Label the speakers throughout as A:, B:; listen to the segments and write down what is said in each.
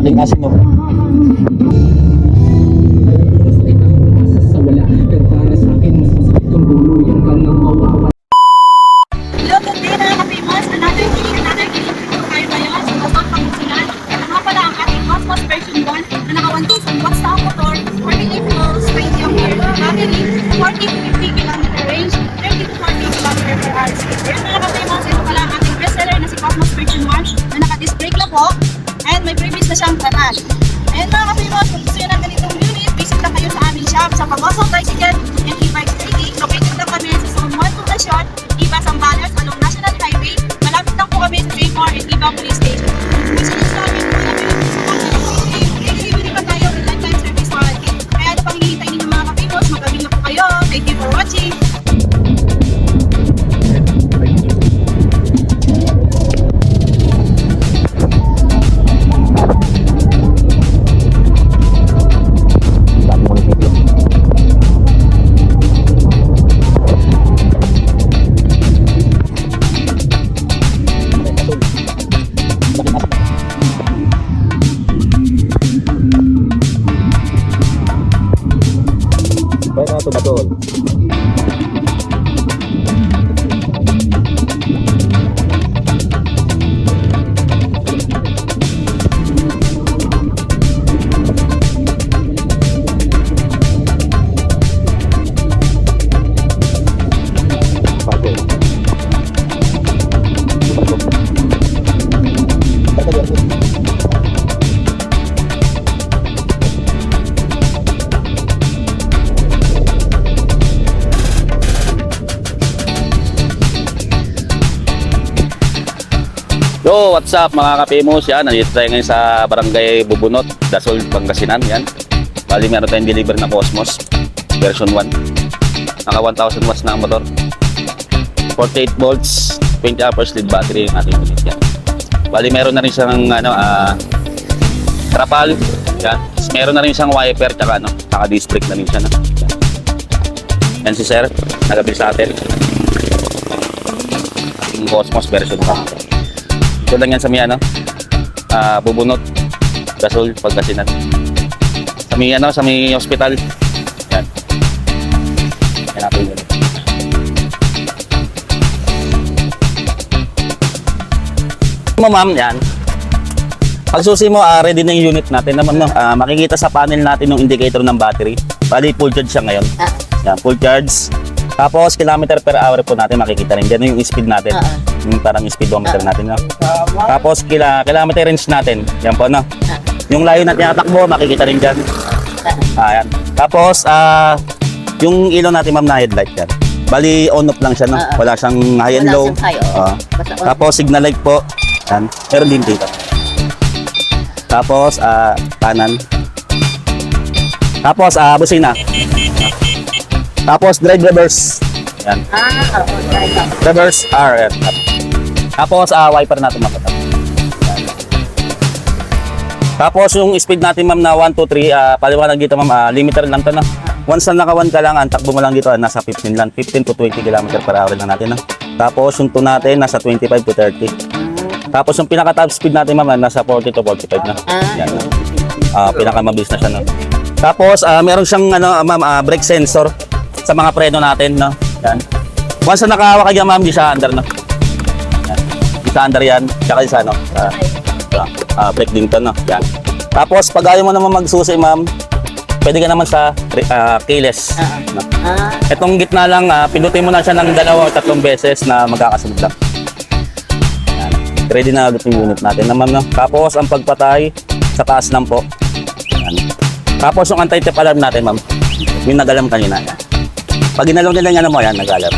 A: malaking asin, no?
B: Hello, good day mga ka-famous. Another video po tayo ngayon sa Luzon, Pangasinan. Ano pala ang ating Cosmos version 1 na naka 1,000 watts na ang motor, 48 volts, 20 ampere battery, 40 to 50 km range, 30 to 40 km per hour speed. Kaya mga ka-famous, ito pala ang ating bestseller na si Cosmos version 1 na naka-disc brake na po and may previous na siyang crash. Ayan mga ka-famous, kung gusto nyo ng ganitong unit, visit lang kayo sa aming shop sa Pangosong Bicycle and e-bikes trading. Located lang kami sa Zone 1 Poblacion, Iba, Zambales, along National Highway. Malapit lang po kami sa J4 and Iba Police Station. Gusto nyo sa amin kung libre pa tayo with lifetime service warranty. Kaya ano pang hinihintay ninyo mga ka-famous, mag-avail na po kayo. Thank you for watching.
A: Kaya ito batol. Yo, what's up mga ka-famous? Yan, nandito tayo ngayon sa Barangay Bubunot, Dasol, Pangasinan. Yan. Bali meron tayong deliver na Cosmos version 1. Naka 1,000 watts na ang motor. 48 volts, 20 amperes lead battery yung ating unit. Yan. Bali meron na rin siyang trapal. Yan. Meron na rin siyang wiper tsaka naka-disc brake na rin siya. Yan si sir, nagabil sa atin. Ating Cosmos version 1. Ito lang yan sa may Bubunot, Dasol, Pangasinan. Sa may hospital. Yan. Yan natin yun. Ma'am, yan. Pag susi mo, ready na yung unit natin naman, no? Makikita sa panel natin yung indicator ng battery. Bali, full charge siya ngayon. Yan, full charge. Tapos, kilometer per hour po natin makikita rin. Diyan yung speed natin. Yung parang speedometer natin, no? Tapos, kilometer range natin. Yan po, no? Yung layo na tinatakbo, makikita rin dyan. Ayan. Tapos, yung ilaw natin, ma'am, na headlight yan. Bali, on-off lang siya, no? Wala siyang high and low. Tapos, signal light po. Yan. Meron din dito. Tapos, kanan. Tapos, busina. Tapos, drive reverse. Yan. Reverse R. Yan. Tapos, wiper natin makita. Tapos, yung speed natin, ma'am, na 1, 2, 3, paliwanag dito, ma'am, limiter lang to, na. Once na naka 1 ka lang, ang takbo mo lang dito, nasa 15 lang. 15 to 20 km per hour lang natin, na. Tapos, yung 2 natin, nasa 25 to 30. Tapos, yung pinaka-top speed natin, ma'am, nasa 40 to 45 na. Yan. Pinaka-mabilis na siya, no. Tapos, meron siyang, ma'am, brake sensor sa mga preno natin, no. Yan. Once na nakahawak ka dyan, ma'am, di siya under, no. Yan. Di siya under yan. Tsaka di siya, no. Brake din to, no. Yan. Tapos, pag ayaw mo naman magsusi, ma'am, pwede ka naman sa keyless. No? Itong gitna lang, pindutin mo na siya ng 2 o 3 beses na magkakasunod lang. Yan. Ready na agad yung unit natin, no, ma'am, no. Tapos, ang pagpatay, sa taas lang po. Yan. Tapos, yung anti-tip alarm natin, ma'am, yung nag-alarm kanina. Yan. Pag inalaw nila yung mo, yan, nag-alarm.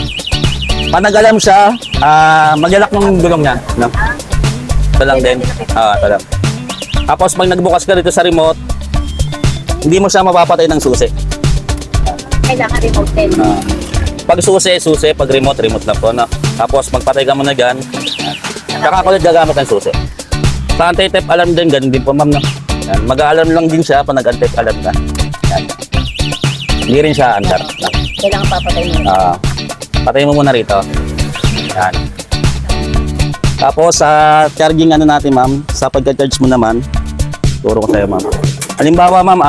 A: Pag nag-alarm siya, mag-lock ng gulong niya. No? Ito lang din. Ito lang. Tapos pag nagbukas ka dito sa remote, hindi mo siya mapapatay ng susi.
B: Kailangan remote din.
A: Pag susi. Pag remote lang po. No? Tapos magpatay ka muna dyan. Saka ako ulit gagamit ng susi. Sa anti-tip alarm din, ganun din po, ma'am. No? Mag-alarm lang din siya pag nag-anti-tip alarm ka. Yan. Hindi rin siya andar.
B: Kailangan papatay mo.
A: Patay mo muna rito. Yan. Tapos sa charging natin, ma'am, sa pagka-charge mo naman, Turo ko sa'yo, ma'am. Halimbawa, ma'am,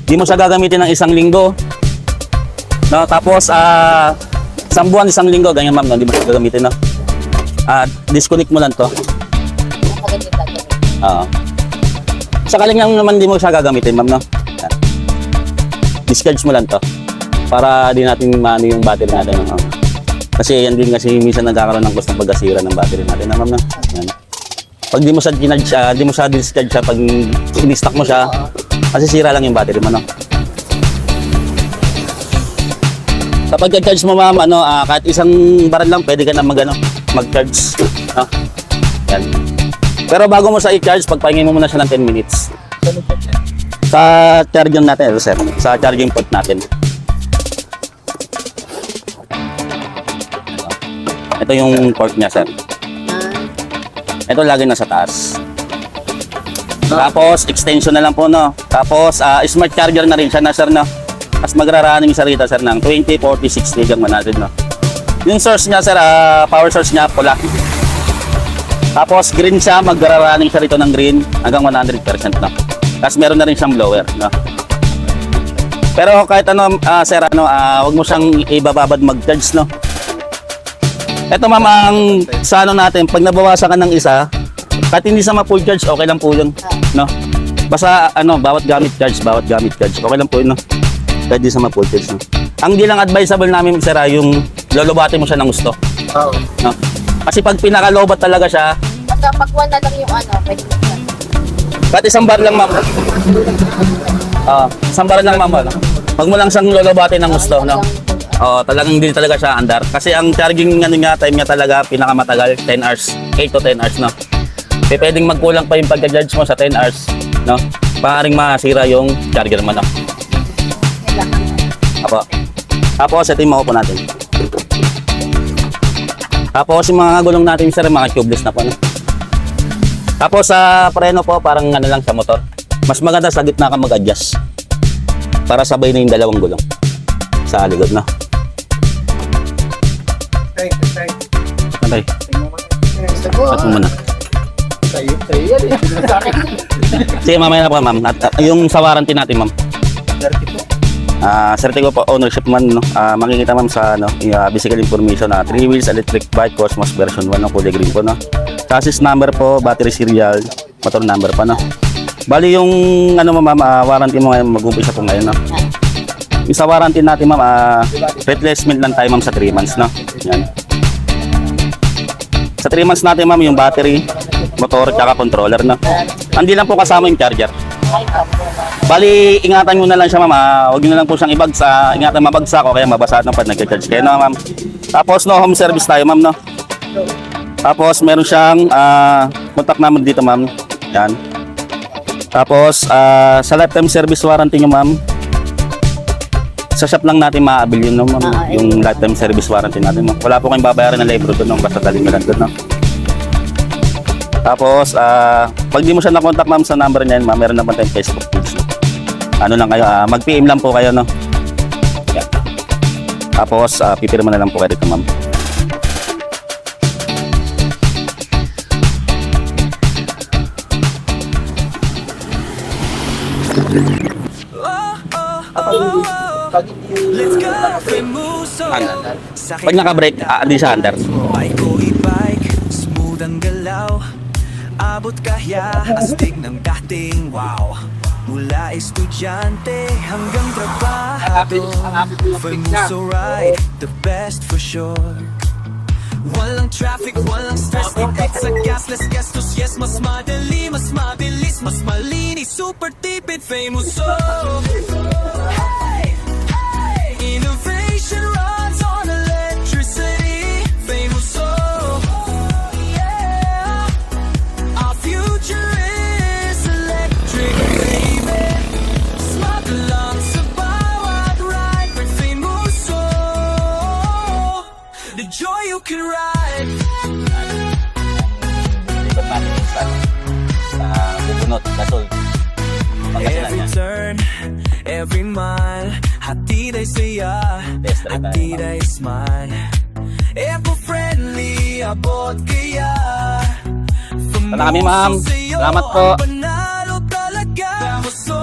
A: di mo siya gagamitin ng 1 linggo. No, tapos, 1 buwan, 1 linggo, ganyan, ma'am, no? Di mo siya gagamitin, no? Disconnect mo lang to. Oo. Sakaling lang naman di mo siya gagamitin, ma'am, no? Yan. Discharge mo lang to. Para di natin maano yung battery natin, no? Kasi yan din kasi minsan nagkakaroon ng gustong pagkasira ng battery natin, no, ma'am, no? Yan. Pag di mo siya di mo siya discharge siya, pag in-stock mo siya, kasi sira lang yung battery mo, no? Kapag charge mo, ma'am, kahit 1 baril lang, pwede ka na mag-charge, no? Yan. Pero bago mo siya i-charge, pagpahingin mo muna siya ng 10 minutes. Sa charging natin, sir. Sa charging port natin. Ito yung port niya, sir. Ito lagi nasa taas. Tapos, extension na lang po, no? Tapos, smart charger na rin siya na, sir, no? Tapos magra-running siya rito, sir, ng 20, 40, 60 hanggang 100, no? Yung source niya, sir, power source niya, pula. Tapos, green siya, magra-running siya rito ng green hanggang 100%, no? Tapos, meron na rin siyang blower, no? Pero kahit sir, wag mo siyang ibababad mag-charge, no? Ito, ma'am, ang sa natin, pag nabawasan ka ng isa, kahit hindi sa ma-full charge, okay lang po yun, no? Basta, bawat gamit charge, okay lang po yun, no? Kahit di sa ma-full charge, no? Ang di lang advisable namin, sir, yung lolobatin mo siya ng gusto, no? Kasi pag pinakalobat talaga siya,
C: basta pag 1 na lang yung pwede mo yan.
A: kahit 1 bar lang, ma'am. 1 bar lang, ma'am, no? Pag mo lang siyang lolobatin ng gusto, no? Talagang hindi talaga siya andar. Kasi ang charging time niya talaga pinakamatagal, 10 hours, 8 to 10 hours, no? Pwedeng magkulang pa yung pagka-charge mo sa 10 hours, no? Maaaring masira yung charger mo, no? Apo. Tapos, ito yung mga upo natin. Tapos, yung mga gulong natin, sir, mga tubeless na po, no? Tapos, sa preno po, parang lang sa motor. Mas maganda sa gitna ka mag-adjust. Para sabay na yung dalawang gulong. Sa likod, no? Okay. Set mo muna. Sige, mamaya na po, ma'am. At yung sa warranty natin, ma'am. Certificate po ownership, man, no? Makikita, ma'am, sa physical information na 3 wheels electric bike Cosmos version 1, no? Kulay green po, no? Chassis number po, battery serial, motor number pa, no? Bali yung ma'am, warranty mo ngayon, mag-umpisa po ngayon, no? Yung sa warranty natin, ma'am, replacement lang tayo, ma'am, sa 3 months, no? Yan. Sa 3 months natin, ma'am, yung battery, motor, tsaka controller, no? Hindi lang po kasama yung charger. Bali, ingatan nyo na lang siya, ma'am. Huwag nyo na lang po siyang ibagsa. Ingatan mabagsak o kaya mabasa na pag nag-charge kayo, no, ma'am? Tapos, no, home service tayo, ma'am, no? Tapos, meron siyang contact number dito, ma'am. Yan. Tapos, sa lifetime service warranty nyo, ma'am, sa shop lang natin maabil yun, no, ma'am? Yung lifetime service warranty natin, ma'am. Wala po kayong babayaran ng labor doon, no? Basta daling lang doon, no? Tapos, pag di mo siya na-contact, ma'am, sa number niya, ma'am, meron naman tayong Facebook page. Lang kayo, mag-PM lang po kayo, no? Yeah. Tapos, pipirma na lang po kayo dito, ma'am. Pag naka-break, di siya under.
D: Bike, smooth ang galaw. Abot kaya astig ng dating wow. Mula estudyante hanggang trabaho, Famoso ride, the best for sure. Walang traffic, walang stress, tipid sa gas, less gastos, yes. Mas madali, mas mabilis, mas malinis, super tipid, Famoso. Innovation runs on electricity, Famoso. Yeah, our future is electric, baby. Smart lang sa bawat ride, but Famoso, the joy you can ride.
A: Bubunot, gasol.
D: Every turn, every mile, hatid ay saya, hatid ay smile. Eco-friendly, abot kaya.
A: Tara kami, ma'am.
D: sa'yo
A: Salamat po.
D: ang panalo talaga. Puso